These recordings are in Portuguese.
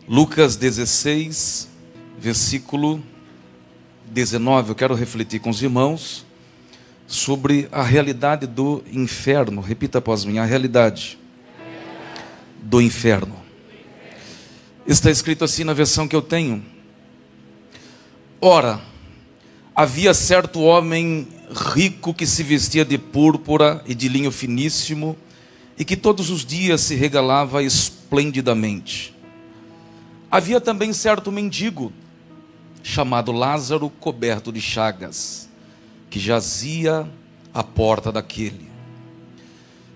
Lucas 16, versículo 19. Eu quero refletir com os irmãos sobre a realidade do inferno. Repita após mim: a realidade do inferno. Está escrito assim na versão que eu tenho: ora, havia certo homem rico que se vestia de púrpura e de linho finíssimo e que todos os dias se regalava esplendidamente. Havia também certo mendigo chamado Lázaro, coberto de chagas, que jazia à porta daquele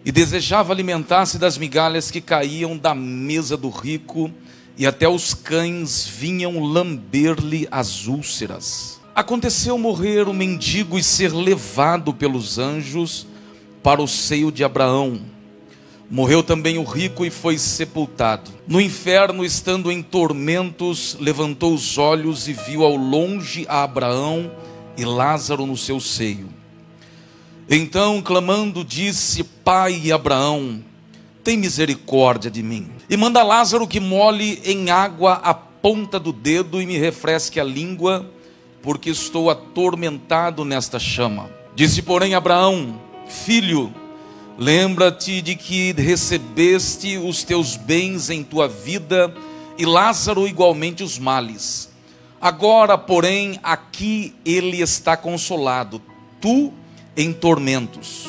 e desejava alimentar-se das migalhas que caíam da mesa do rico, e até os cães vinham lamber-lhe as úlceras. Aconteceu morrer o mendigo e ser levado pelos anjos para o seio de Abraão. Morreu também o rico e foi sepultado. No inferno, estando em tormentos, levantou os olhos e viu ao longe a Abraão e Lázaro no seu seio. Então, clamando, disse: Pai Abraão, tem misericórdia de mim, e manda Lázaro que molhe em água a ponta do dedo e me refresque a língua, porque estou atormentado nesta chama. Disse, porém, Abraão: Filho, lembra-te de que recebeste os teus bens em tua vida, e Lázaro igualmente os males. Agora, porém, aqui ele está consolado, tu em tormentos.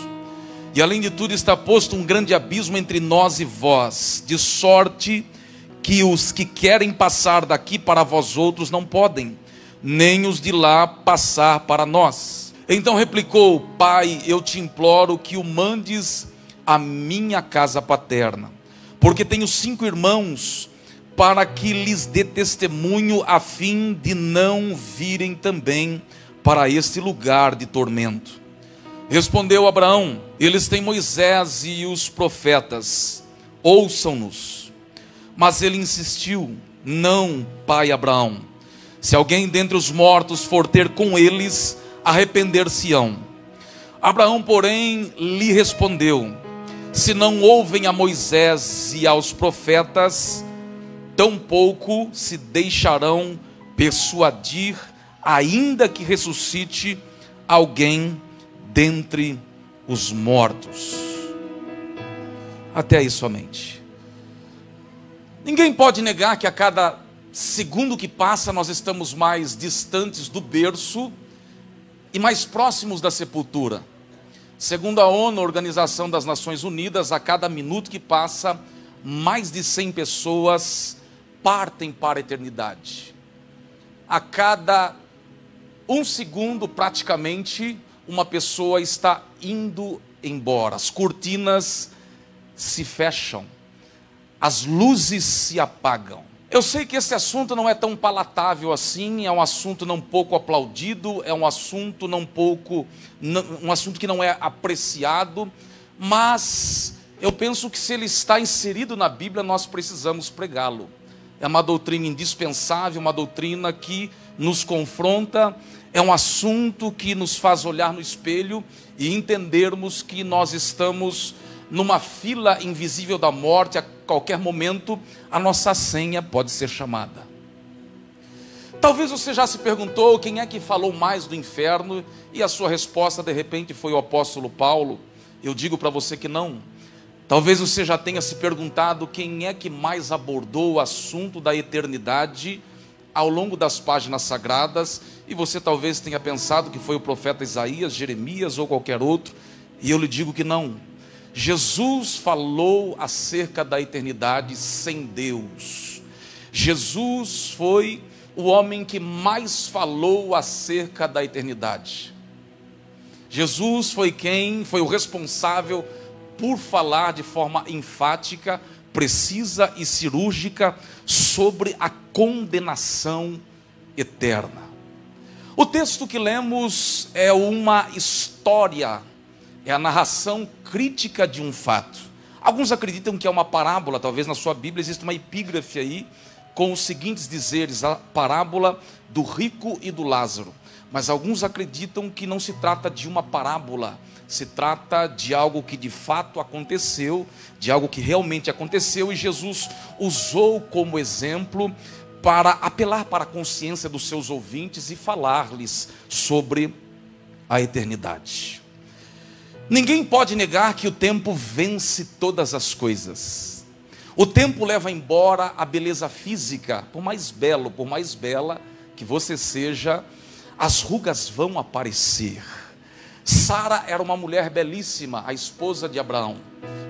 E além de tudo está posto um grande abismo entre nós e vós, de sorte que os que querem passar daqui para vós outros não podem, nem os de lá passar para nós. Então replicou: Pai, eu te imploro que o mandes à minha casa paterna, porque tenho 5 irmãos, para que lhes dê testemunho, a fim de não virem também para este lugar de tormento. Respondeu Abraão: eles têm Moisés e os profetas, ouçam-nos. Mas ele insistiu: não, pai Abraão, se alguém dentre os mortos for ter com eles, arrepender-se-ão. Abraão, porém, lhe respondeu: se não ouvem a Moisés e aos profetas, tampouco se deixarão persuadir, ainda que ressuscite alguém dentre os mortos. Até aí somente. Ninguém pode negar que a cada segundo que passa nós estamos mais distantes do berço e mais próximos da sepultura. Segundo a ONU, Organização das Nações Unidas, a cada minuto que passa, mais de 100 pessoas partem para a eternidade. A cada 1 segundo, praticamente, uma pessoa está indo embora. As cortinas se fecham, as luzes se apagam. Eu sei que esse assunto não é tão palatável assim, é um assunto não pouco aplaudido, é um assunto um assunto que não é apreciado, mas eu penso que se ele está inserido na Bíblia, nós precisamos pregá-lo. É uma doutrina indispensável, uma doutrina que nos confronta, é um assunto que nos faz olhar no espelho e entendermos que nós estamos numa fila invisível da morte. A qualquer momento a nossa senha pode ser chamada. Talvez você já se perguntou quem é que falou mais do inferno, e a sua resposta de repente foi o apóstolo Paulo. Eu digo para você que não. Talvez você já tenha se perguntado quem é que mais abordou o assunto da eternidade ao longo das páginas sagradas, e você talvez tenha pensado que foi o profeta Isaías, Jeremias ou qualquer outro, e eu lhe digo que não. Jesus falou acerca da eternidade sem Deus. Jesus foi o homem que mais falou acerca da eternidade. Jesus foi o responsável por falar de forma enfática, precisa e cirúrgica sobre a condenação eterna. O texto que lemos é uma história, é a narração crítica de um fato. Alguns acreditam que é uma parábola, talvez na sua Bíblia exista uma epígrafe aí, com os seguintes dizeres, a parábola do rico e do Lázaro. Mas alguns acreditam que não se trata de uma parábola, se trata de algo que de fato aconteceu, de algo que realmente aconteceu, e Jesus usou como exemplo para apelar para a consciência dos seus ouvintes e falar-lhes sobre a eternidade. Ninguém pode negar que o tempo vence todas as coisas. O tempo leva embora a beleza física. Por mais belo, por mais bela que você seja, as rugas vão aparecer. Sara era uma mulher belíssima, a esposa de Abraão.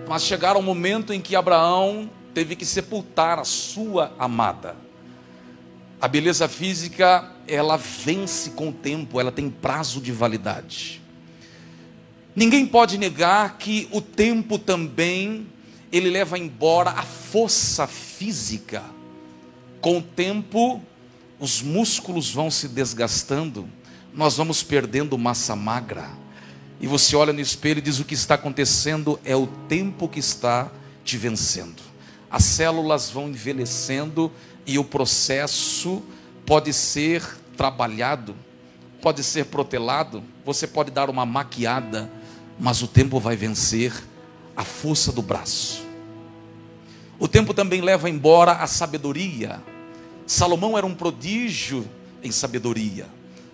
Mas chegaram um momento em que Abraão teve que sepultar a sua amada. A beleza física, ela vence com o tempo, ela tem prazo de validade. Ninguém pode negar que o tempo também, ele leva embora a força física. Com o tempo, os músculos vão se desgastando, nós vamos perdendo massa magra. E você olha no espelho e diz: o que está acontecendo é o tempo que está te vencendo. As células vão envelhecendo e o processo pode ser trabalhado, pode ser protelado, você pode dar uma maquiada, mas o tempo vai vencer a força do braço. O tempo também leva embora a sabedoria. Salomão era um prodígio em sabedoria.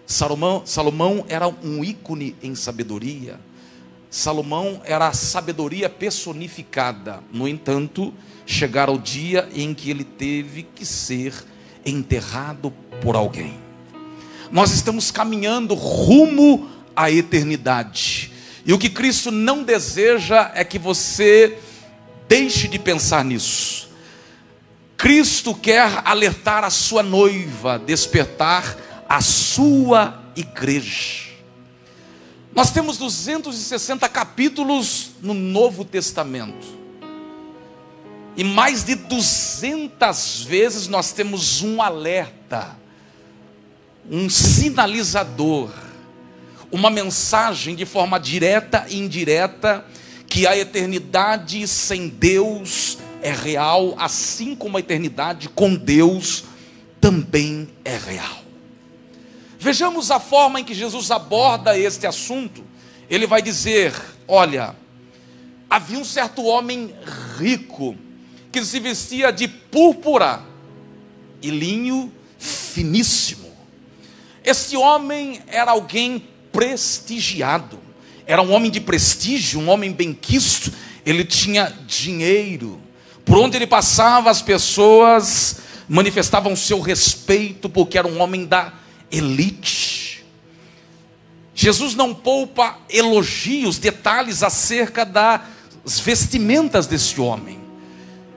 Salomão era um ícone em sabedoria. Salomão era a sabedoria personificada. No entanto, chegara o dia em que ele teve que ser enterrado por alguém. Nós estamos caminhando rumo à eternidade. E o que Cristo não deseja é que você deixe de pensar nisso. Cristo quer alertar a sua noiva, despertar a sua igreja. Nós temos 260 capítulos no Novo Testamento. E mais de 200 vezes nós temos um alerta, um sinalizador, uma mensagem de forma direta e indireta, que a eternidade sem Deus é real, assim como a eternidade com Deus também é real. Vejamos a forma em que Jesus aborda este assunto. Ele vai dizer: olha, havia um certo homem rico, que se vestia de púrpura e linho finíssimo. Esse homem era alguém prestigiado, era um homem de prestígio, um homem benquisto. Ele tinha dinheiro, por onde ele passava as pessoas manifestavam seu respeito, porque era um homem da elite. Jesus não poupa elogios, detalhes acerca das vestimentas desse homem.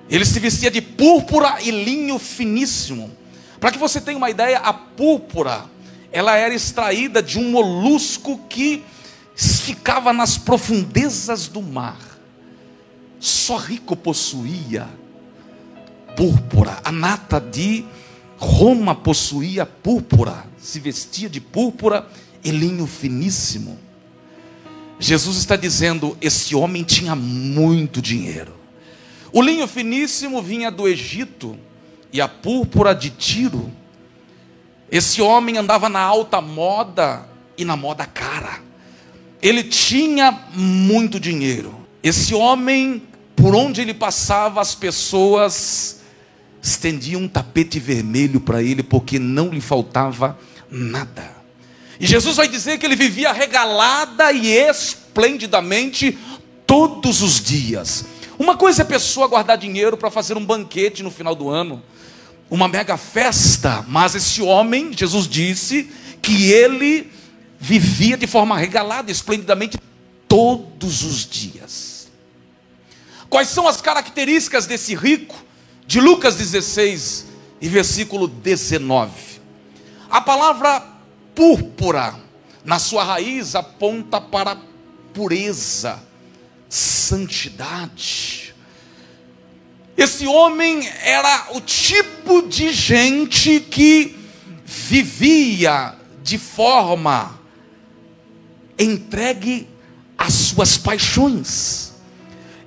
Ele se vestia de púrpura e linho finíssimo. Para que você tenha uma ideia, a púrpura, ela era extraída de um molusco que ficava nas profundezas do mar. Só rico possuía púrpura. A nata de Roma possuía púrpura, se vestia de púrpura e linho finíssimo. Jesus está dizendo: esse homem tinha muito dinheiro. O linho finíssimo vinha do Egito e a púrpura de Tiro. Esse homem andava na alta moda e na moda cara. Ele tinha muito dinheiro. Esse homem, por onde ele passava, as pessoas estendiam um tapete vermelho para ele, porque não lhe faltava nada. E Jesus vai dizer que ele vivia regalada e esplendidamente todos os dias. Uma coisa é a pessoa guardar dinheiro para fazer um banquete no final do ano, uma mega festa, mas esse homem, Jesus disse que ele vivia de forma regalada, esplendidamente todos os dias. Quais são as características desse rico? De Lucas 16 e versículo 19. A palavra púrpura, na sua raiz, aponta para pureza, santidade. Esse homem era o tipo de gente que vivia de forma entregue às suas paixões.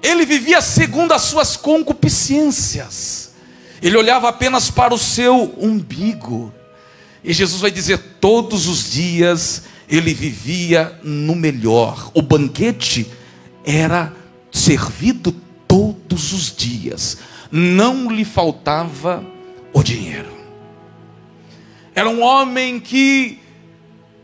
Ele vivia segundo as suas concupiscências. Ele olhava apenas para o seu umbigo. E Jesus vai dizer: todos os dias ele vivia no melhor. O banquete era servido todos os dias. Não lhe faltava o dinheiro. Era um homem que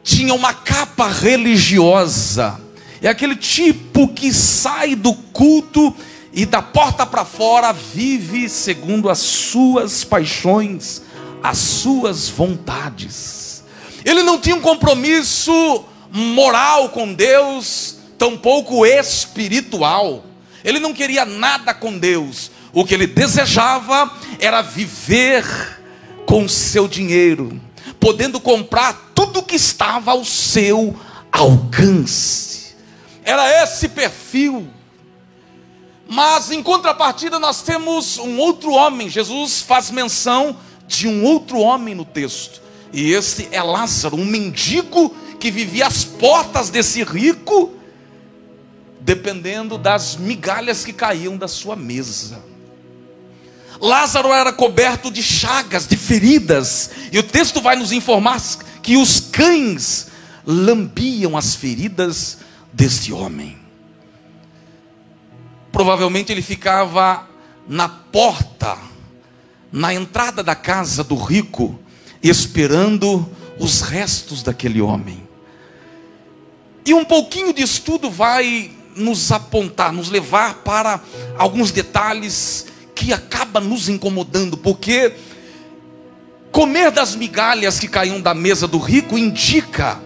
tinha uma capa religiosa. É aquele tipo que sai do culto e da porta para fora vive segundo as suas paixões, as suas vontades. Ele não tinha um compromisso moral com Deus, tampouco espiritual. Ele não queria nada com Deus. O que ele desejava era viver com o seu dinheiro, podendo comprar tudo que estava ao seu alcance. Era esse perfil. Mas em contrapartida nós temos um outro homem. Jesus faz menção de um outro homem no texto. E esse é Lázaro, um mendigo que vivia às portas desse rico, dependendo das migalhas que caíam da sua mesa. Lázaro era coberto de chagas, de feridas. E o texto vai nos informar que os cães lambiam as feridas deste homem. Provavelmente ele ficava na porta, na entrada da casa do rico, esperando os restos daquele homem. E um pouquinho de estudo vai nos apontar, nos levar para alguns detalhes que acaba nos incomodando, porque comer das migalhas que caíam da mesa do rico indica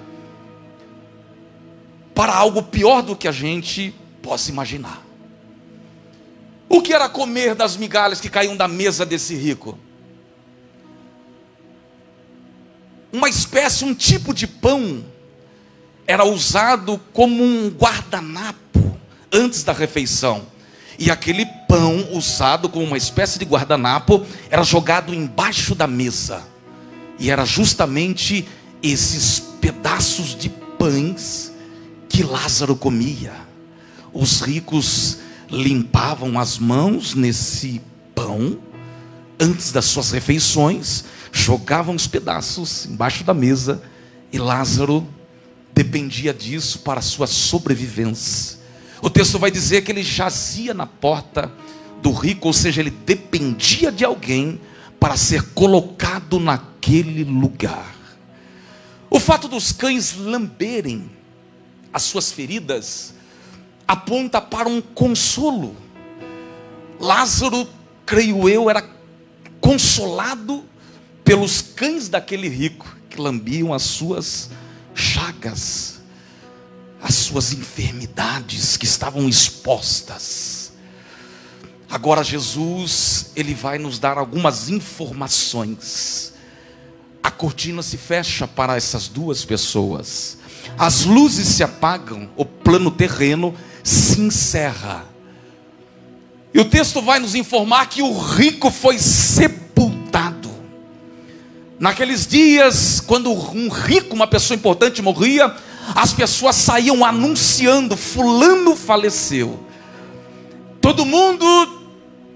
para algo pior do que a gente possa imaginar. O que era comer das migalhas que caíam da mesa desse rico? Uma espécie, um tipo de pão era usado como um guardanapo antes da refeição. E aquele pão usado como uma espécie de guardanapo era jogado embaixo da mesa. E era justamente esses pedaços de pães que Lázaro comia. Os ricos limpavam as mãos nesse pão antes das suas refeições, jogavam os pedaços embaixo da mesa, e Lázaro dependia disso para a sua sobrevivência. O texto vai dizer que ele jazia na porta do rico, ou seja, ele dependia de alguém para ser colocado naquele lugar. O fato dos cães lamberem as suas feridas aponta para um consolo. Lázaro, creio eu, era consolado pelos cães daquele rico, que lambiam as suas chagas, as suas enfermidades que estavam expostas. Agora Jesus, ele vai nos dar algumas informações. A cortina se fecha para essas duas pessoas. As luzes se apagam, o plano terreno se encerra. E o texto vai nos informar que o rico foi sepultado. Naqueles dias, quando um rico, uma pessoa importante morria, as pessoas saíam anunciando: fulano faleceu. Todo mundo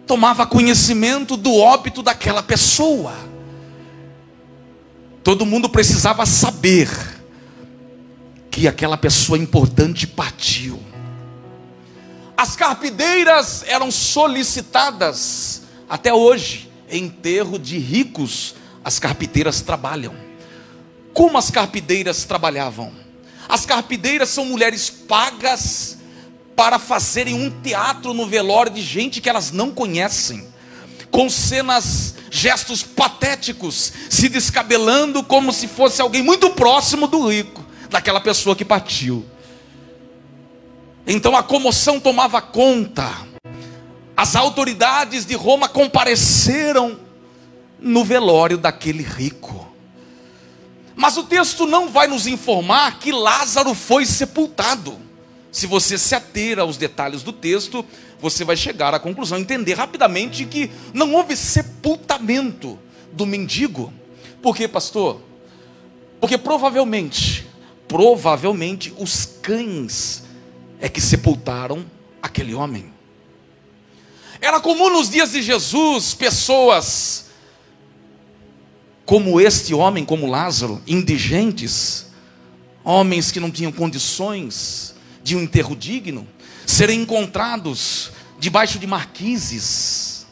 tomava conhecimento do óbito daquela pessoa. Todo mundo precisava saber que aquela pessoa importante partiu. As carpideiras eram solicitadas. Até hoje, em enterro de ricos, as carpideiras trabalham. Como as carpideiras trabalhavam? As carpideiras são mulheres pagas para fazerem um teatro no velório de gente que elas não conhecem, com cenas, gestos patéticos, se descabelando como se fosse alguém muito próximo do rico, daquela pessoa que partiu. Então a comoção tomava conta. As autoridades de Roma compareceram no velório daquele rico. Mas o texto não vai nos informar que Lázaro foi sepultado. Se você se ater aos detalhes do texto, você vai chegar à conclusão, entender rapidamente que não houve sepultamento do mendigo. Por quê, pastor? Porque provavelmente os cães é que sepultaram aquele homem. Era comum nos dias de Jesus pessoas como este homem, como Lázaro, indigentes, homens que não tinham condições de um enterro digno, serem encontrados debaixo de marquises,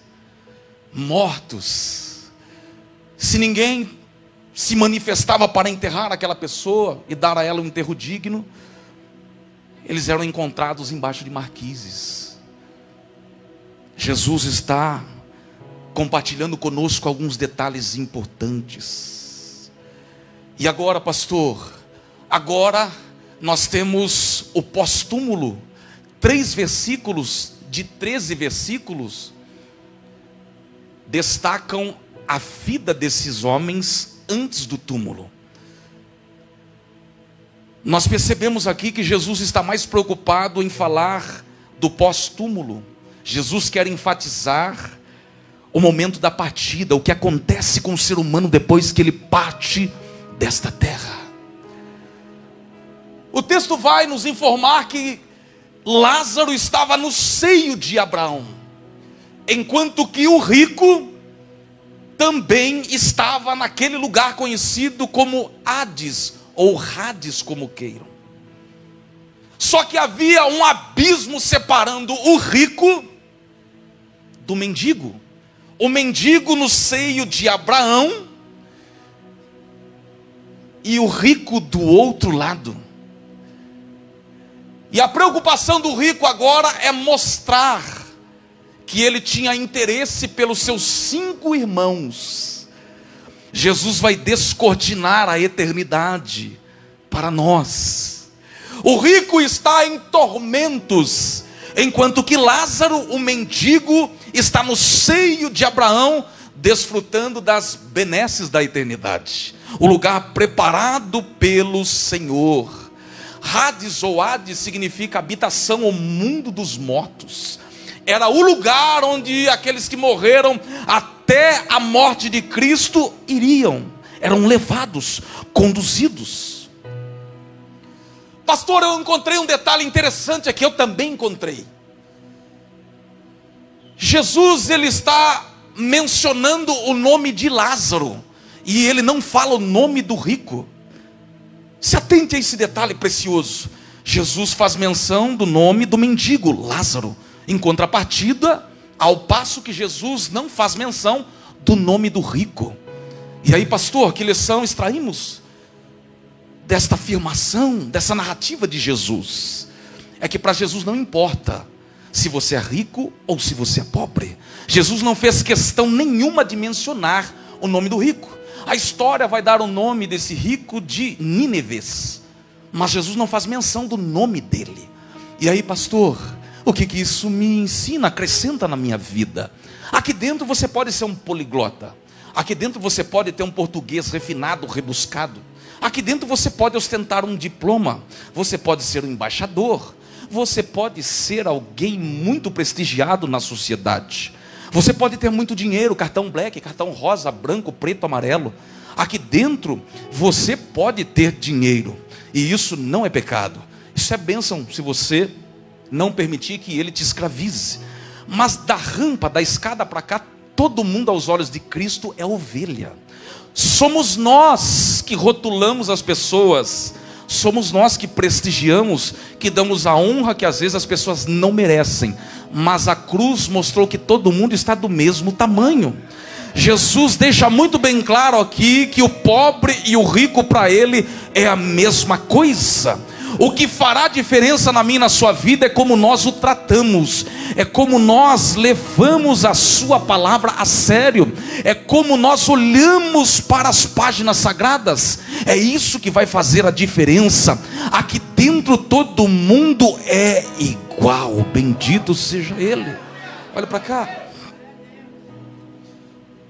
mortos. Se ninguém se manifestava para enterrar aquela pessoa e dar a ela um enterro digno, eles eram encontrados embaixo de marquises. Jesus está compartilhando conosco alguns detalhes importantes. E agora, pastor, agora nós temos o pós-túmulo. 3 versículos de 13 versículos destacam a vida desses homens antes do túmulo. Nós percebemos aqui que Jesus está mais preocupado em falar do pós-túmulo. Jesus quer enfatizar o momento da partida, o que acontece com o ser humano depois que ele parte desta terra. O texto vai nos informar que Lázaro estava no seio de Abraão, enquanto que o rico também estava naquele lugar conhecido como Hades, ou Hades, como queiram. Só que havia um abismo separando o rico do mendigo. O mendigo no seio de Abraão e o rico do outro lado. E a preocupação do rico agora é mostrar que ele tinha interesse pelos seus 5 irmãos. Jesus vai descortinar a eternidade para nós. O rico está em tormentos, enquanto que Lázaro, o mendigo, está no seio de Abraão, desfrutando das benesses da eternidade, o lugar preparado pelo Senhor. Hades ou Hades significa habitação ou mundo dos mortos. Era o lugar onde aqueles que morreram até a morte de Cristo eram levados, conduzidos. Pastor, eu encontrei um detalhe interessante aqui, eu também encontrei. Jesus, ele está mencionando o nome de Lázaro, e ele não fala o nome do rico. Se atente a esse detalhe precioso. Jesus faz menção do nome do mendigo, Lázaro, em contrapartida, ao passo que Jesus não faz menção do nome do rico. E aí, pastor, que lição extraímos desta afirmação, dessa narrativa de Jesus? É que para Jesus não importa se você é rico ou se você é pobre. Jesus não fez questão nenhuma de mencionar o nome do rico. A história vai dar o nome desse rico de Nínives, mas Jesus não faz menção do nome dele. E aí, pastor, o que isso me ensina, acrescenta na minha vida? Aqui dentro você pode ser um poliglota. Aqui dentro você pode ter um português refinado, rebuscado. Aqui dentro você pode ostentar um diploma. Você pode ser um embaixador. Você pode ser alguém muito prestigiado na sociedade. Você pode ter muito dinheiro, cartão black, cartão rosa, branco, preto, amarelo. Aqui dentro você pode ter dinheiro, e isso não é pecado. Isso é bênção se você não permitir que ele te escravize. Mas da rampa, da escada para cá, todo mundo aos olhos de Cristo é ovelha. Somos nós que rotulamos as pessoas. Somos nós que prestigiamos, que damos a honra que às vezes as pessoas não merecem. Mas a cruz mostrou que todo mundo está do mesmo tamanho. Jesus deixa muito bem claro aqui que o pobre e o rico para ele é a mesma coisa. O que fará diferença na minha e na sua vida é como nós o tratamos, é como nós levamos a sua palavra a sério, é como nós olhamos para as páginas sagradas. É isso que vai fazer a diferença. Aqui dentro todo mundo é igual, bendito seja ele. Olha para cá.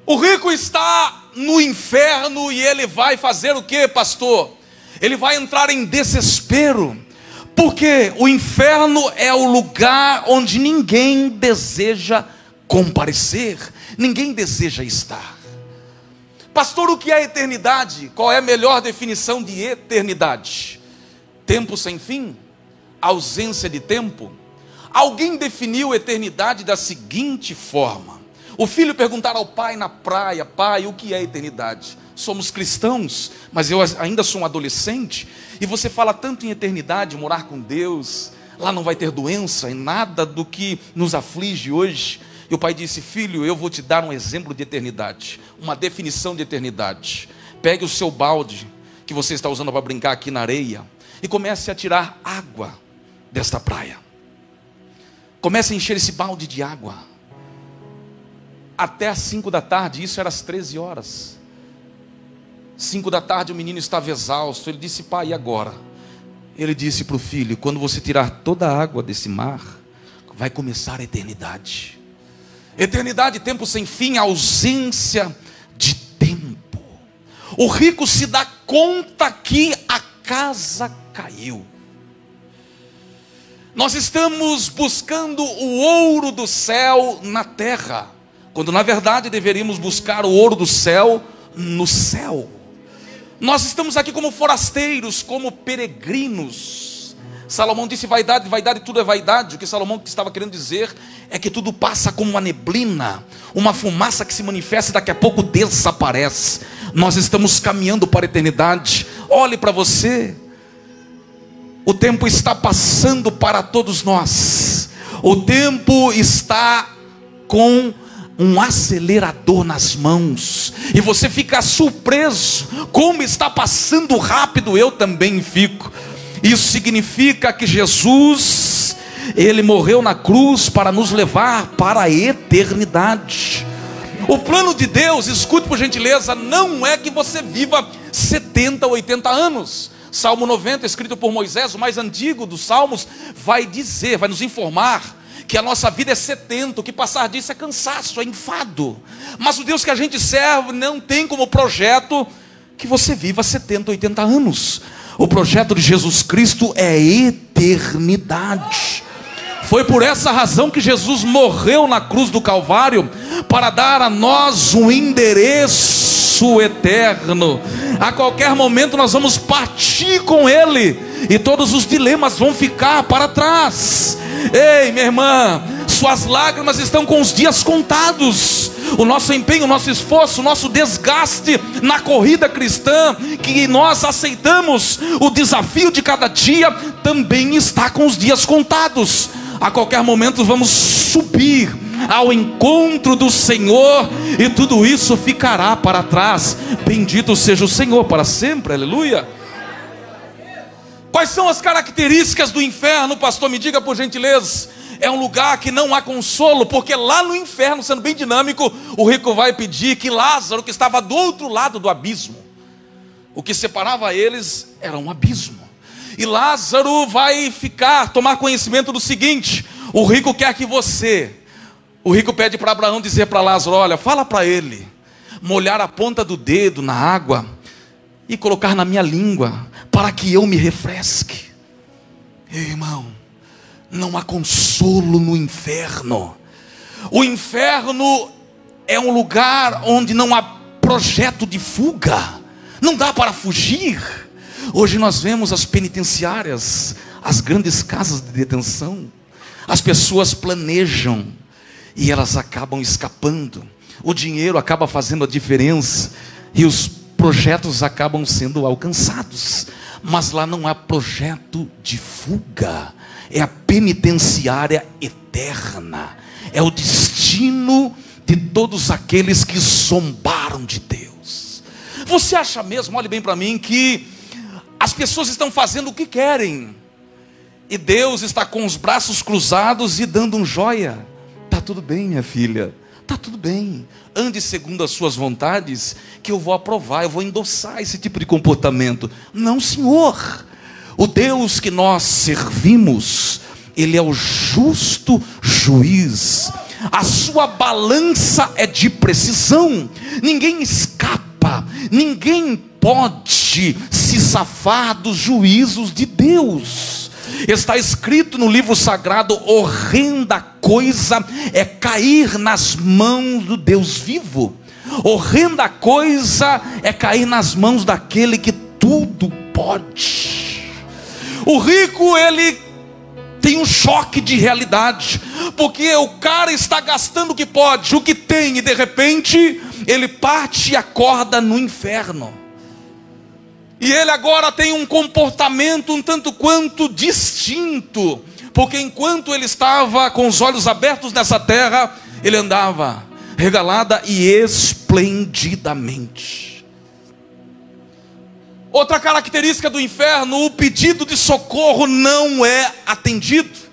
O rico está no inferno e ele vai fazer o que, pastor? Ele vai entrar em desespero, porque o inferno é o lugar onde ninguém deseja comparecer, ninguém deseja estar. Pastor, o que é eternidade? Qual é a melhor definição de eternidade? Tempo sem fim? Ausência de tempo? Alguém definiu eternidade da seguinte forma: o filho perguntar ao pai na praia: pai, o que é eternidade? Somos cristãos, mas eu ainda sou um adolescente, e você fala tanto em eternidade, morar com Deus, lá não vai ter doença e nada do que nos aflige hoje. E o pai disse: filho, eu vou te dar um exemplo de eternidade, uma definição de eternidade. Pegue o seu balde que você está usando para brincar aqui na areia e comece a tirar água desta praia. Comece a encher esse balde de água até às 5 da tarde. Isso era às 13 horas. 5 da tarde o menino estava exausto. Ele disse: pai, e agora? Ele disse para o filho: quando você tirar toda a água desse mar, vai começar a eternidade. Eternidade, tempo sem fim, ausência de tempo. O rico se dá conta que a casa caiu. Nós estamos buscando o ouro do céu na terra, quando na verdade deveríamos buscar o ouro do céu no céu. Nós estamos aqui como forasteiros, como peregrinos. Salomão disse: vaidade, vaidade, tudo é vaidade. O que Salomão estava querendo dizer é que tudo passa como uma neblina, uma fumaça que se manifesta e daqui a pouco desaparece. Nós estamos caminhando para a eternidade. Olhe para você. O tempo está passando para todos nós. O tempo está com um acelerador nas mãos, e você fica surpreso como está passando rápido. Eu também fico. Isso significa que Jesus, Ele morreu na cruz para nos levar para a eternidade. O plano de Deus, escute por gentileza, não é que você viva 70, 80 anos. Salmo 90, escrito por Moisés, o mais antigo dos salmos, vai dizer, vai nos informar que a nossa vida é 70, o que passar disso é cansaço, é enfado. Mas o Deus que a gente serve não tem como projeto que você viva 70, 80 anos. O projeto de Jesus Cristo é eternidade. Foi por essa razão que Jesus morreu na cruz do Calvário, para dar a nós um endereço eterno. A qualquer momento nós vamos partir com Ele, e todos os dilemas vão ficar para trás. Ei, minha irmã, suas lágrimas estão com os dias contados. O nosso empenho, o nosso esforço, o nosso desgaste na corrida cristã, que nós aceitamos o desafio de cada dia, também está com os dias contados. A qualquer momento vamos subir ao encontro do Senhor, e tudo isso ficará para trás. Bendito seja o Senhor para sempre, aleluia. Quais são as características do inferno, pastor? Me diga por gentileza. É um lugar que não há consolo, porque lá no inferno, sendo bem dinâmico, o rico vai pedir que Lázaro, que estava do outro lado do abismo, o que separava eles era um abismo, e Lázaro vai tomar conhecimento do seguinte: o rico quer que o rico pede para Abraão dizer para Lázaro: olha, fala para ele molhar a ponta do dedo na água e colocar na minha língua, para que eu me refresque. Irmão, não há consolo no inferno. O inferno é um lugar onde não há projeto de fuga, não dá para fugir. Hoje nós vemos as penitenciárias, as grandes casas de detenção. As pessoas planejam e elas acabam escapando. O dinheiro acaba fazendo a diferença e os projetos acabam sendo alcançados. Mas lá não há projeto de fuga. É a penitenciária eterna. É o destino de todos aqueles que zombaram de Deus. Você acha mesmo, olhe bem para mim, que as pessoas estão fazendo o que querem e Deus está com os braços cruzados e dando um joia? Está tudo bem, minha filha, está tudo bem. Ande segundo as suas vontades, que eu vou aprovar, eu vou endossar esse tipo de comportamento. Não, Senhor. O Deus que nós servimos, Ele é o justo juiz. A sua balança é de precisão. Ninguém escapa, ninguém pode se safar dos juízos de Deus. Está escrito no livro sagrado: horrenda coisa é cair nas mãos do Deus vivo. Horrenda coisa é cair nas mãos daquele que tudo pode. O rico, ele tem um choque de realidade, porque o cara está gastando o que pode, o que tem, e de repente ele parte e acorda no inferno. E ele agora tem um comportamento um tanto quanto distinto, porque enquanto ele estava com os olhos abertos nessa terra, ele andava regalada e esplendidamente. Outra característica do inferno: o pedido de socorro não é atendido.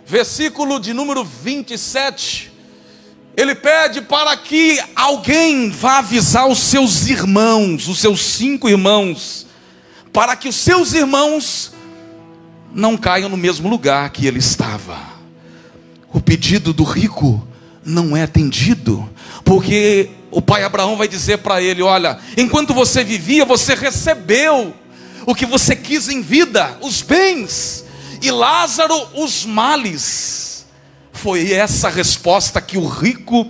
Versículo de número 27, ele pede para que alguém vá avisar os seus irmãos, os seus 5 irmãos, para que os seus irmãos não caiam no mesmo lugar que ele estava. O pedido do rico não é atendido, porque o pai Abraão vai dizer para ele: olha, enquanto você vivia, você recebeu o que você quis em vida, os bens, e Lázaro os males. Foi essa a resposta que o rico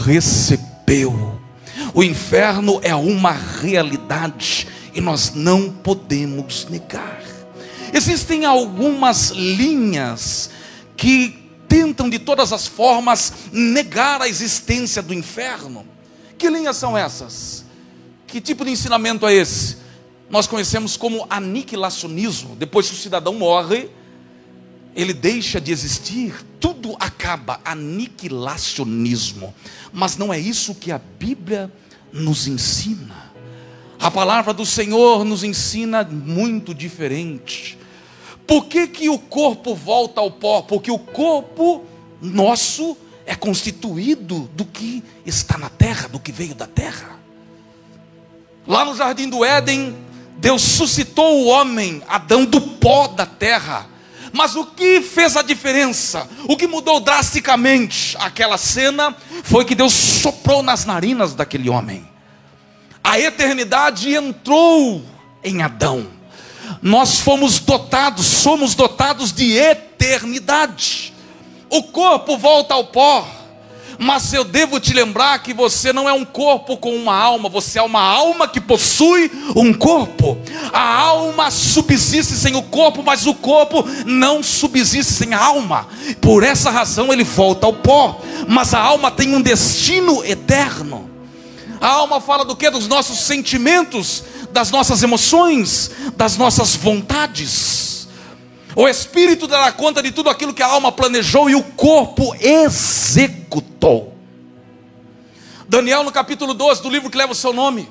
recebeu. O inferno é uma realidade e nós não podemos negar. Existem algumas linhas que tentam de todas as formas negar a existência do inferno. Que linhas são essas? Que tipo de ensinamento é esse? Nós conhecemos como aniquilacionismo. Depois que o cidadão morre, ele deixa de existir, tudo acaba. Aniquilacionismo. Mas não é isso que a Bíblia nos ensina. A palavra do Senhor nos ensina muito diferente. Por que que o corpo volta ao pó? Porque o corpo nosso é constituído do que está na terra, do que veio da terra. Lá no jardim do Éden, Deus suscitou o homem, Adão, do pó da terra. Mas o que fez a diferença? O que mudou drasticamente aquela cena foi que Deus soprou nas narinas daquele homem. A eternidade entrou em Adão. Nós somos dotados de eternidade. O corpo volta ao pó, mas eu devo te lembrar que você não é um corpo com uma alma, você é uma alma que possui um corpo. A alma subsiste sem o corpo, mas o corpo não subsiste sem a alma. Por essa razão ele volta ao pó, mas a alma tem um destino eterno. A alma fala do que? Dos nossos sentimentos, das nossas emoções, das nossas vontades. O espírito dará conta de tudo aquilo que a alma planejou e o corpo executou. Daniel, no capítulo 12 do livro que leva o seu nome,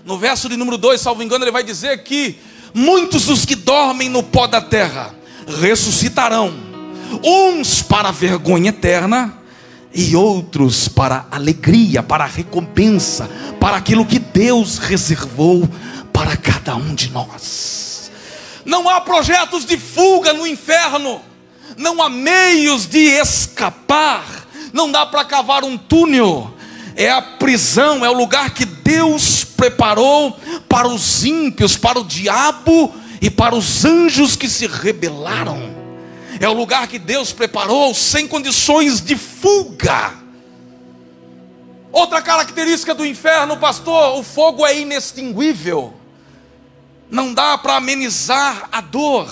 no verso de número 2, salvo engano, ele vai dizer que muitos dos que dormem no pó da terra ressuscitarão, uns para a vergonha eterna e outros para a alegria, para a recompensa, para aquilo que Deus reservou para cada um de nós. Não há projetos de fuga no inferno, não há meios de escapar, não dá para cavar um túnel. É a prisão, é o lugar que Deus preparou para os ímpios, para o diabo e para os anjos que se rebelaram. É o lugar que Deus preparou sem condições de fuga. Outra característica do inferno, pastor: o fogo é inextinguível. Não dá para amenizar a dor.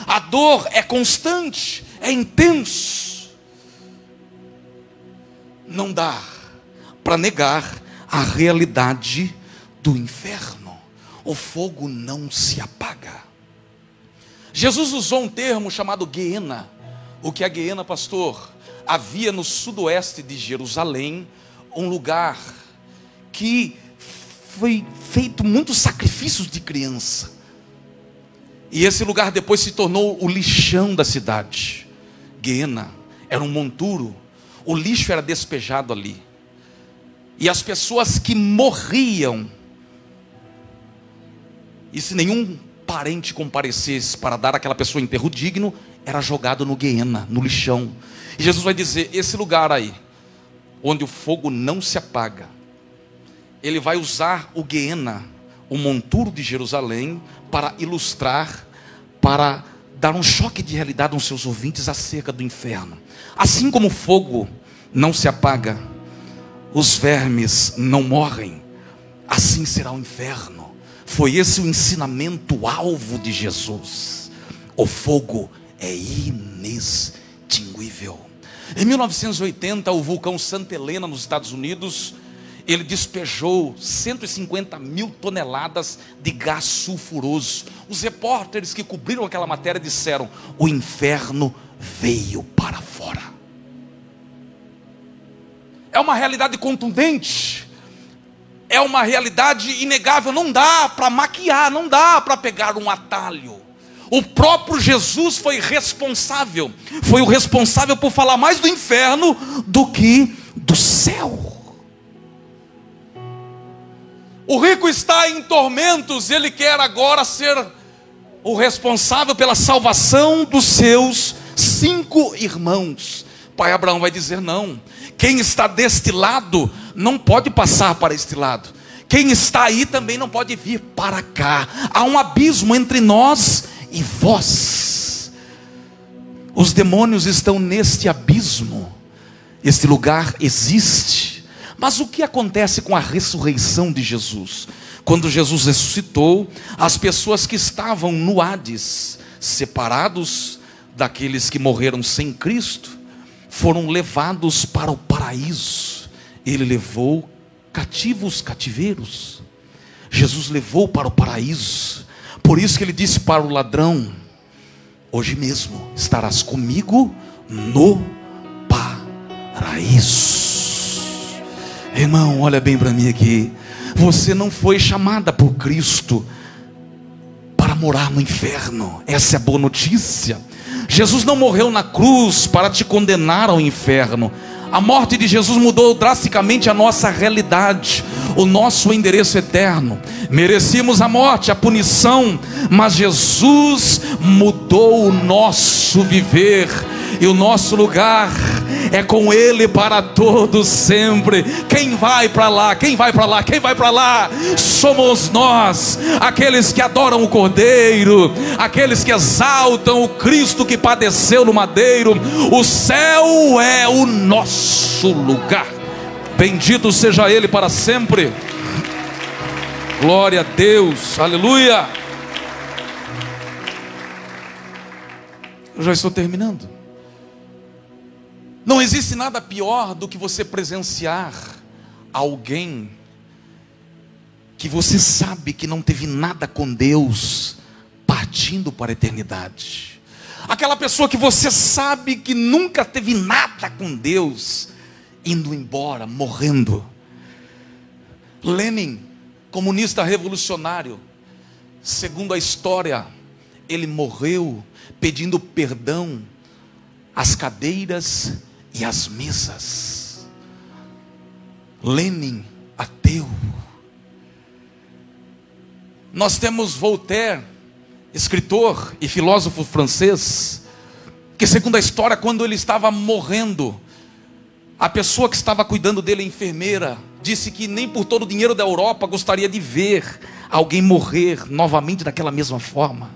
A dor é constante, é intenso. Não dá para negar a realidade do inferno. O fogo não se apaga. Jesus usou um termo chamado Guiena. O que é Guiena, pastor? Havia no sudoeste de Jerusalém um lugar que foi feito muitos sacrifícios de criança. E esse lugar depois se tornou o lixão da cidade. Guiena era um monturo. O lixo era despejado ali. E as pessoas que morriam, e se nenhum parente comparecesse para dar àquela pessoa enterro digno, era jogado no Guiena, no lixão. E Jesus vai dizer: esse lugar aí, onde o fogo não se apaga, ele vai usar o Guiena, o monturo de Jerusalém, para ilustrar, para dar um choque de realidade aos seus ouvintes acerca do inferno. Assim como o fogo não se apaga, os vermes não morrem, assim será o inferno. Foi esse o ensinamento alvo de Jesus. O fogo é inextinguível. Em 1980, o vulcão Santa Helena, nos Estados Unidos, ele despejou 150 mil toneladas de gás sulfuroso. Os repórteres que cobriram aquela matéria disseram: o inferno veio para fora. É uma realidade contundente, é uma realidade inegável. Não dá para maquiar, não dá para pegar um atalho. O próprio Jesus foi responsável, foi o responsável por falar mais do inferno do que do céu. O rico está em tormentos, ele quer agora ser o responsável pela salvação dos seus 5 irmãos. Pai Abraão vai dizer: não, quem está deste lado não pode passar para este lado, quem está aí também não pode vir para cá. Há um abismo entre nós e vós. Os demônios estão neste abismo. Este lugar existe. Mas o que acontece com a ressurreição de Jesus? Quando Jesus ressuscitou, as pessoas que estavam no Hades, separados daqueles que morreram sem Cristo, foram levados para o paraíso. Ele levou cativos cativeiros. Jesus levou para o paraíso. Por isso que ele disse para o ladrão: hoje mesmo estarás comigo no paraíso. Irmão, olha bem para mim aqui. Você não foi chamada por Cristo para morar no inferno. Essa é a boa notícia. Jesus não morreu na cruz para te condenar ao inferno. A morte de Jesus mudou drasticamente a nossa realidade, o nosso endereço eterno. Merecíamos a morte, a punição, mas Jesus mudou o nosso viver. E o nosso lugar é com Ele para todos sempre. Quem vai para lá? Quem vai para lá? Quem vai para lá? Somos nós, aqueles que adoram o Cordeiro, aqueles que exaltam o Cristo que padeceu no madeiro. O céu é o nosso lugar. Bendito seja Ele para sempre. Glória a Deus, aleluia. Eu já estou terminando. Não existe nada pior do que você presenciar alguém que você sabe que não teve nada com Deus, partindo para a eternidade. Aquela pessoa que você sabe que nunca teve nada com Deus, indo embora, morrendo. Lenin, comunista revolucionário, segundo a história, ele morreu pedindo perdão às cadeiras e as mesas. Lenin, ateu. Nós temos Voltaire, escritor e filósofo francês, que segundo a história, quando ele estava morrendo, a pessoa que estava cuidando dele, a enfermeira, disse que nem por todo o dinheiro da Europa gostaria de ver alguém morrer novamente daquela mesma forma.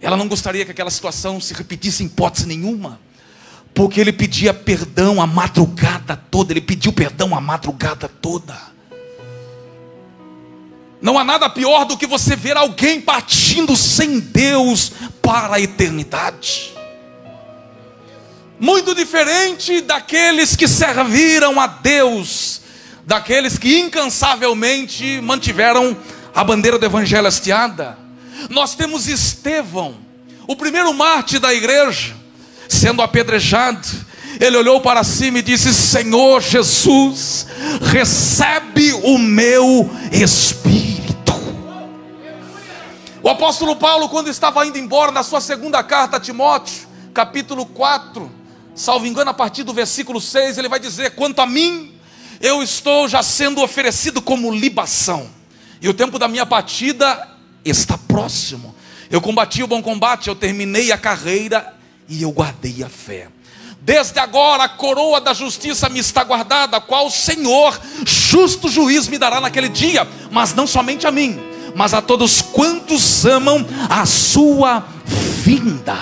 Ela não gostaria que aquela situação se repetisse em hipótese nenhuma. Porque ele pedia perdão a madrugada toda. Ele pediu perdão a madrugada toda. Não há nada pior do que você ver alguém partindo sem Deus para a eternidade. Muito diferente daqueles que serviram a Deus, daqueles que incansavelmente mantiveram a bandeira do evangelho hasteada. Nós temos Estevão, o primeiro mártir da igreja, sendo apedrejado. Ele olhou para cima e disse: Senhor Jesus, recebe o meu espírito. O apóstolo Paulo, quando estava indo embora, na sua segunda carta a Timóteo, capítulo 4, salvo engano, a partir do versículo 6, ele vai dizer: quanto a mim, eu estou já sendo oferecido como libação, e o tempo da minha partida está próximo. Eu combati o bom combate, eu terminei a carreira e eu guardei a fé. Desde agora a coroa da justiça me está guardada, a qual o Senhor, justo juiz, me dará naquele dia. Mas não somente a mim, mas a todos quantos amam a sua vinda.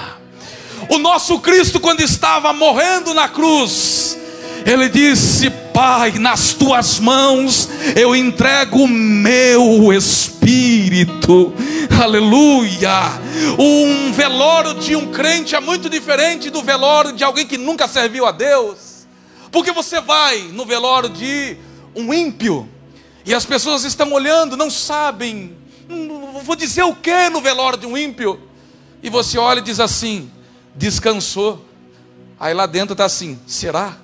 O nosso Cristo, quando estava morrendo na cruz, ele disse: Pai, nas tuas mãos eu entrego o meu espírito. Espírito. Aleluia. Um velório de um crente é muito diferente do velório de alguém que nunca serviu a Deus. Porque você vai no velório de um ímpio e as pessoas estão olhando, não sabem, vou dizer o que no velório de um ímpio? E você olha e diz assim: descansou. Aí lá dentro está assim: será?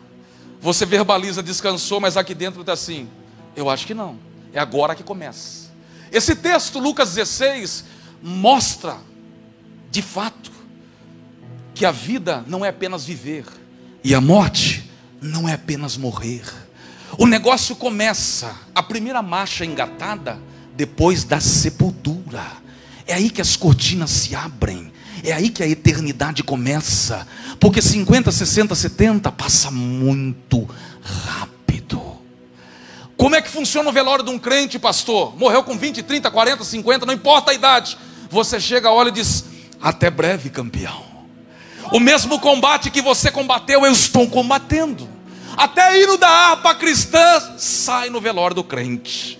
Você verbaliza descansou, mas aqui dentro está assim: eu acho que não, é agora que começa. Esse texto, Lucas 16, mostra de fato que a vida não é apenas viver, e a morte não é apenas morrer. O negócio começa, a primeira marcha engatada depois da sepultura. É aí que as cortinas se abrem, é aí que a eternidade começa. Porque 50, 60, 70 passa muito rápido. Como é que funciona o velório de um crente, pastor? Morreu com 20, 30, 40, 50, não importa a idade. Você chega, olha e diz: até breve, campeão. O mesmo combate que você combateu, eu estou combatendo. Até hino da harpa cristã sai no velório do crente.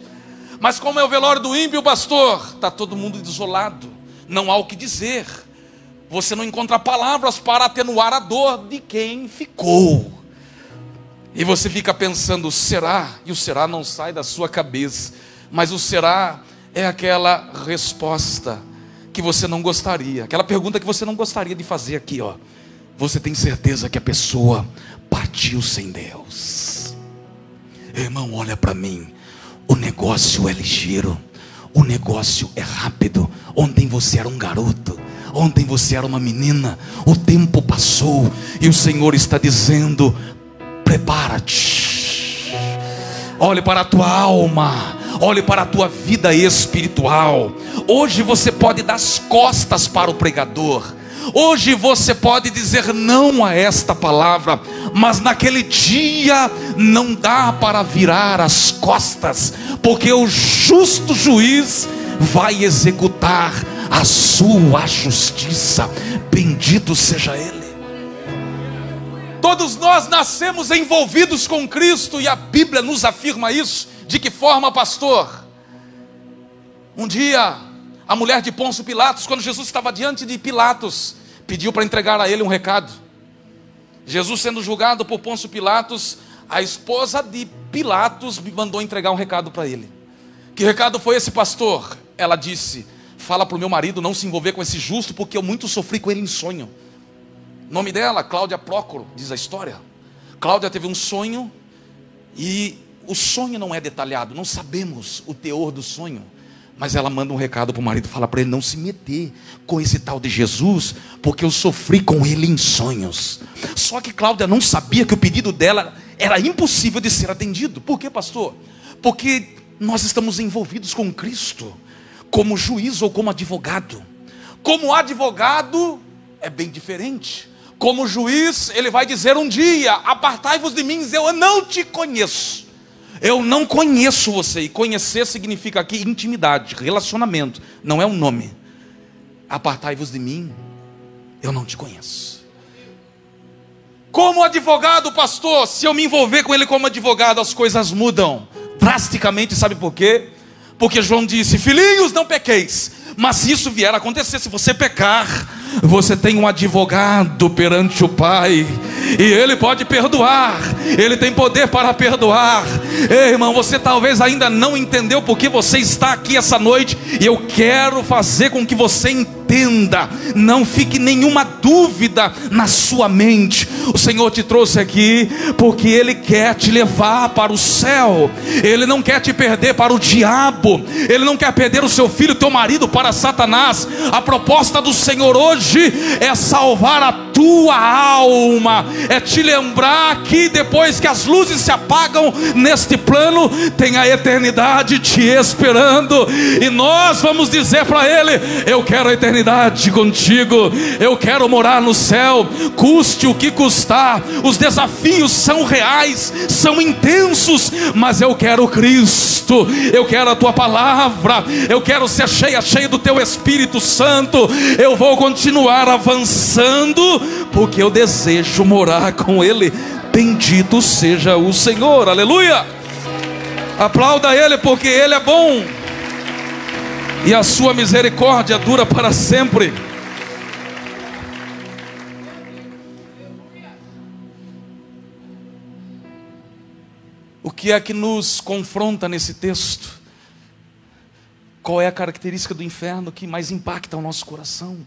Mas como é o velório do ímpio, pastor? Está todo mundo desolado, não há o que dizer. Você não encontra palavras para atenuar a dor de quem ficou. E você fica pensando: será? E o será não sai da sua cabeça. Mas o será é aquela resposta que você não gostaria, aquela pergunta que você não gostaria de fazer aqui, ó. Você tem certeza que a pessoa partiu sem Deus? Irmão, olha para mim. O negócio é ligeiro, o negócio é rápido. Ontem você era um garoto, ontem você era uma menina. O tempo passou e o Senhor está dizendo: prepara-te. Olhe para a tua alma, olhe para a tua vida espiritual. Hoje você pode dar as costas para o pregador, hoje você pode dizer não a esta palavra, mas naquele dia não dá para virar as costas, porque o justo juiz vai executar a sua justiça. Bendito seja Ele. Todos nós nascemos envolvidos com Cristo, e a Bíblia nos afirma isso. De que forma, pastor? Um dia, a mulher de Pôncio Pilatos, quando Jesus estava diante de Pilatos, pediu para entregar a ele um recado. Jesus sendo julgado por Pôncio Pilatos, a esposa de Pilatos me mandou entregar um recado para ele. Que recado foi esse, pastor? Ela disse: fala para o meu marido não se envolver com esse justo, porque eu muito sofri com ele em sonho. Nome dela, Cláudia Prócoro, diz a história. Cláudia teve um sonho, e o sonho não é detalhado, não sabemos o teor do sonho. Mas ela manda um recado para o marido, fala para ele não se meter com esse tal de Jesus, porque eu sofri com ele em sonhos. Só que Cláudia não sabia que o pedido dela era impossível de ser atendido. Por quê, pastor? Porque nós estamos envolvidos com Cristo, como juiz ou como advogado. Como advogado é bem diferente. Como juiz, ele vai dizer um dia: apartai-vos de mim, eu não te conheço. Eu não conheço você. E conhecer significa aqui intimidade, relacionamento, não é um nome. Apartai-vos de mim, eu não te conheço. Como advogado, pastor, se eu me envolver com ele como advogado, as coisas mudam drasticamente. Sabe por quê? Porque João disse: filhinhos, não pequeis. Mas se isso vier a acontecer, se você pecar, você tem um advogado perante o Pai, e Ele pode perdoar, Ele tem poder para perdoar. Ei, irmão, você talvez ainda não entendeu porque você está aqui essa noite, e eu quero fazer com que você entenda, não fique nenhuma dúvida na sua mente. O Senhor te trouxe aqui porque Ele quer te levar para o céu. Ele não quer te perder para o diabo, Ele não quer perder o seu filho, teu marido, para Satanás. A proposta do Senhor hoje é salvar a tua alma, é te lembrar que depois que as luzes se apagam neste plano, tem a eternidade te esperando. E nós vamos dizer para Ele: eu quero a eternidade contigo, eu quero morar no céu, custe o que custar. Os desafios são reais, são intensos, mas eu quero Cristo, eu quero a tua palavra, eu quero ser cheio do teu Espírito Santo. Eu vou continuar avançando, porque eu desejo morar com Ele. Bendito seja o Senhor, aleluia. Aplauda Ele, porque Ele é bom. e a sua misericórdia dura para sempre. O que é que nos confronta nesse texto? Qual é a característica do inferno que mais impacta o nosso coração?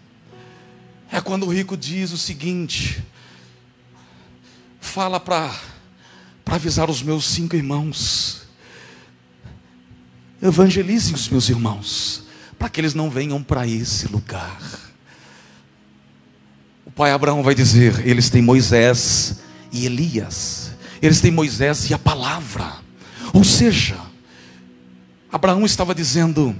É quando o rico diz o seguinte: fala para avisar os meus 5 irmãos, evangelizem os meus irmãos, para que eles não venham para esse lugar. O pai Abraão vai dizer: eles têm Moisés e Elias, eles têm Moisés e a palavra. Ou seja, Abraão estava dizendo: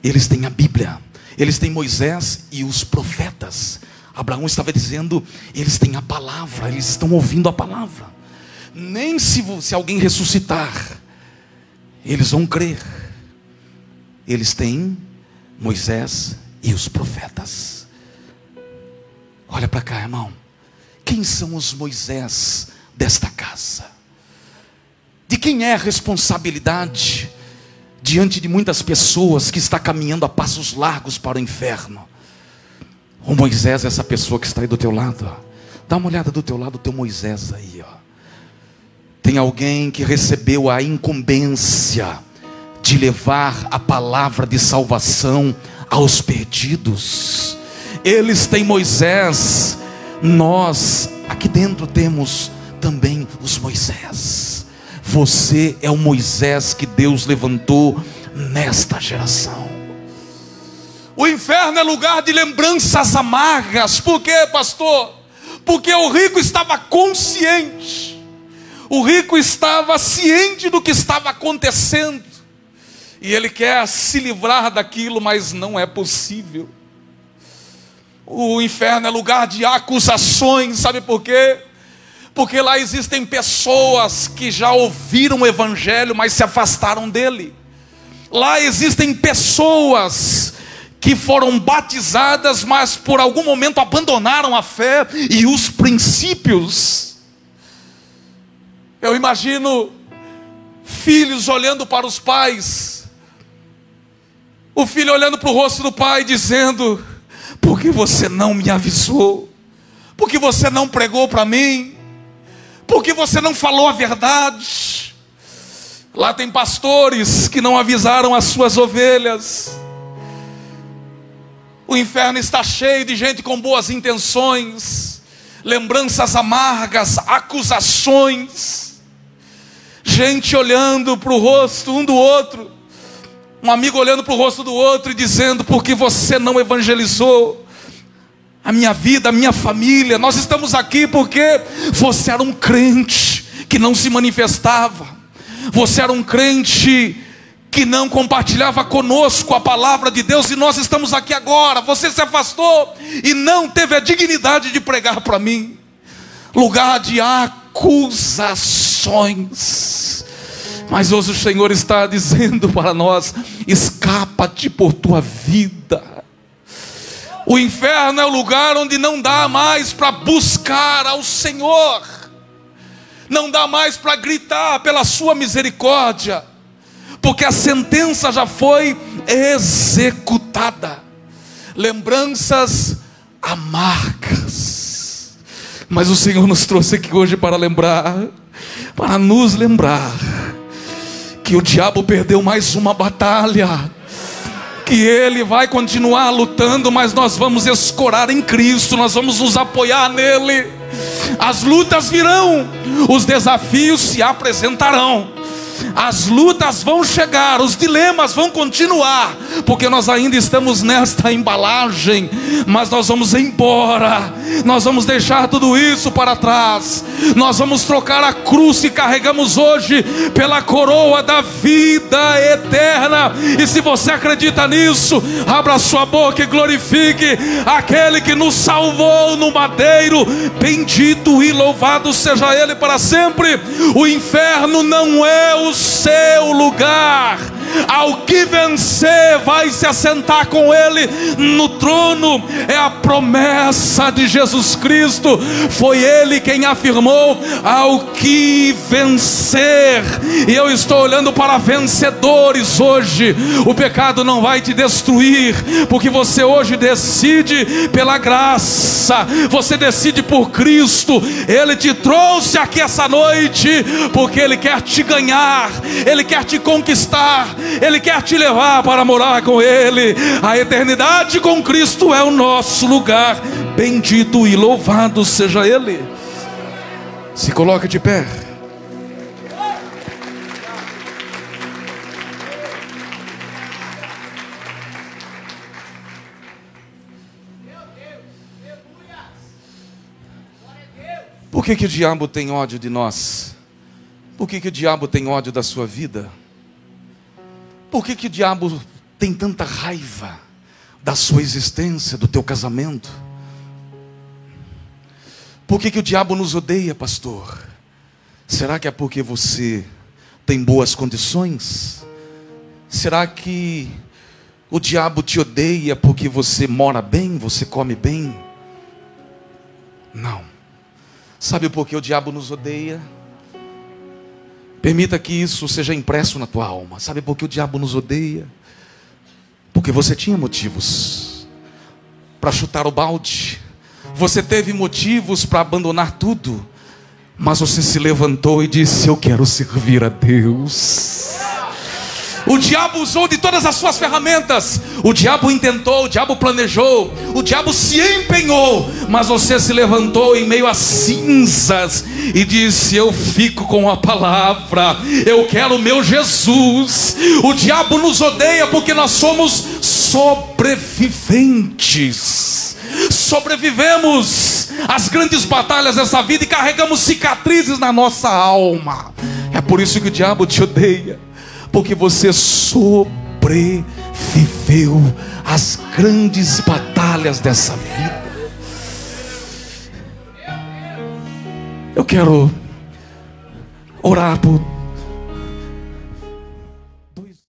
eles têm a Bíblia, eles têm Moisés e os profetas. Abraão estava dizendo: eles têm a palavra, eles estão ouvindo a palavra. Nem se alguém ressuscitar, eles vão crer. Eles têm Moisés e os profetas. Olha para cá, irmão. Quem são os Moisés desta casa? De quem é a responsabilidade diante de muitas pessoas que está caminhando a passos largos para o inferno? O Moisés é essa pessoa que está aí do teu lado, ó. Dá uma olhada do teu lado, o teu Moisés aí, ó. Tem alguém que recebeu a incumbência de levar a palavra de salvação aos perdidos. Eles têm Moisés, nós aqui dentro temos também os Moisés. Você é o Moisés que Deus levantou nesta geração. O inferno é lugar de lembranças amargas. Por quê, pastor? Porque o rico estava consciente. O rico estava ciente do que estava acontecendo. E ele quer se livrar daquilo, mas não é possível. O inferno é lugar de acusações. Sabe por quê? Porque lá existem pessoas que já ouviram o evangelho, mas se afastaram dele. Lá existem pessoas que foram batizadas, mas por algum momento abandonaram a fé e os princípios. Eu imagino filhos olhando para os pais, o filho olhando para o rosto do pai dizendo: por que você não me avisou? Por que você não pregou para mim? Por que você não falou a verdade? Lá tem pastores que não avisaram as suas ovelhas. O inferno está cheio de gente com boas intenções, lembranças amargas, acusações, gente olhando para o rosto um do outro, um amigo olhando para o rosto do outro e dizendo: por que você não evangelizou a minha vida, a minha família? Nós estamos aqui porque você era um crente que não se manifestava, você era um crente que não compartilhava conosco a palavra de Deus, e nós estamos aqui agora. Você se afastou e não teve a dignidade de pregar para mim. Lugar de acusações. Mas hoje o Senhor está dizendo para nós: escapa-te por tua vida. O inferno é o lugar onde não dá mais para buscar ao Senhor, não dá mais para gritar pela sua misericórdia, porque a sentença já foi executada. Lembranças amargas. Mas o Senhor nos trouxe aqui hoje para lembrar, para nos lembrar que o diabo perdeu mais uma batalha, que ele vai continuar lutando, mas nós vamos escorar em Cristo, nós vamos nos apoiar nele. As lutas virão, os desafios se apresentarão, as lutas vão chegar, os dilemas vão continuar, porque nós ainda estamos nesta embalagem, mas nós vamos embora, nós vamos deixar tudo isso para trás, nós vamos trocar a cruz que carregamos hoje pela coroa da vida eterna. E se você acredita nisso, abra sua boca e glorifique aquele que nos salvou no madeiro. Bendito e louvado seja ele para sempre. O inferno não é o seu lugar. Ao que vencer vai se assentar com ele no trono trono é a promessa de Jesus Cristo. Foi Ele quem afirmou: ao que vencer. E eu estou olhando para vencedores hoje. O pecado não vai te destruir, porque você hoje decide pela graça, você decide por Cristo. Ele te trouxe aqui essa noite porque Ele quer te ganhar, Ele quer te conquistar, Ele quer te levar para morar com Ele. A eternidade com Cristo é o nosso lugar. Bendito e louvado seja Ele. Se coloca de pé. Por que o diabo tem ódio de nós? Por que o diabo tem ódio da sua vida? Por que o diabo tem tanta raiva da sua existência, do teu casamento? Por que o diabo nos odeia, pastor? Será que é porque você tem boas condições? Será que o diabo te odeia porque você mora bem, você come bem? Não. Sabe por que o diabo nos odeia? Permita que isso seja impresso na tua alma. Sabe por que o diabo nos odeia? Porque você tinha motivos para chutar o balde. Você teve motivos para abandonar tudo. Mas você se levantou e disse: eu quero servir a Deus. O diabo usou de todas as suas ferramentas. O diabo intentou, o diabo planejou, o diabo se empenhou. Mas você se levantou em meio às cinzas e disse: eu fico com a palavra, eu quero o meu Jesus. O diabo nos odeia porque nós somos sobreviventes. Sobrevivemos às grandes batalhas dessa vida e carregamos cicatrizes na nossa alma. É por isso que o diabo te odeia, porque você sobreviveu às grandes batalhas dessa vida. Eu quero orar por